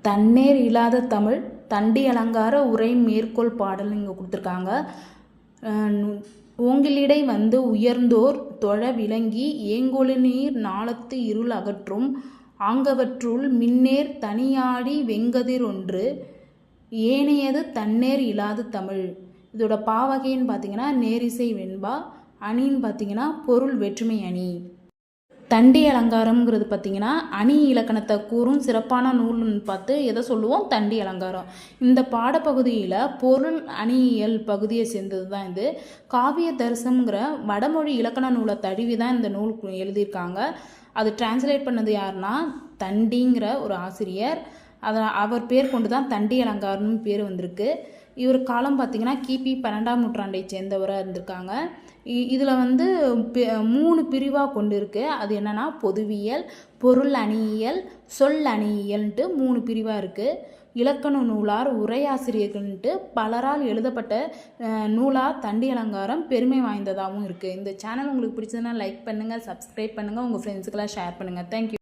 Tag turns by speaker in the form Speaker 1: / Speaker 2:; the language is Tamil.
Speaker 1: தன்னேர் இல்லாத தமிழ் தண்டி அலங்கார உரை மேற்கோள் பாடல் இங்கே கொடுத்துருக்காங்க. ஓங்கிலிடை வந்து உயர்ந்தோர் தொழ விளங்கி ஏங்கொழுநீர் நாளத்து இருள் அகற்றும் ஆங்கவற்றுள் மின்னேர் தனியாடி வெங்கதிர் ஒன்று ஏனையது தன்னேர் இல்லாத தமிழ். இதோட பாவகைன்னு பார்த்தீங்கன்னா நேரிசை வெண்பா, அணின்னு பார்த்தீங்கன்னா பொருள் வேற்றுமை அணி. தண்டி அலங்காரம்ங்கிறது பார்த்திங்கன்னா அணி இலக்கணத்தை கூறும் சிறப்பான நூல்னு பார்த்து எதை சொல்லுவோம்? தண்டி அலங்காரம். இந்த பாடப்பகுதியில் பொருள் அணியியல் பகுதியை சேர்ந்தது தான் இது. காவிய தரிசனம்ங்கிற வடமொழி இலக்கண நூலை தழுவி தான் இந்த நூல் எழுதியிருக்காங்க. அது டிரான்ஸ்லேட் பண்ணது யாருன்னா தண்டிங்கிற ஒரு ஆசிரியர். அவர் பேர் கொண்டு தான் தண்டி அலங்காரம்னு பேர் வந்திருக்கு. இவர் காலம் பார்த்திங்கன்னா கிபி 12ஆம் நூற்றாண்டை சேர்ந்தவராக இருந்திருக்காங்க. இதில் வந்து 3 பிரிவாக கொண்டு இருக்கு. அது என்னென்னா பொதுவியல், பொருள் அணியியல், சொல் அணியியல்ன்ட்டு 3 பிரிவாக இருக்குது. இலக்கண நூலார், உரையாசிரியர்கள்ன்ட்டு பலரால் எழுதப்பட்ட நூலாக தண்டி அலங்காரம் பெருமை வாய்ந்ததாகவும் இருக்குது. இந்த சேனல் உங்களுக்கு பிடிச்சதுன்னா லைக் பண்ணுங்கள், சப்ஸ்கிரைப் பண்ணுங்கள், உங்கள் ஃப்ரெண்ட்ஸுக்கெல்லாம் ஷேர் பண்ணுங்கள். தேங்க்யூ.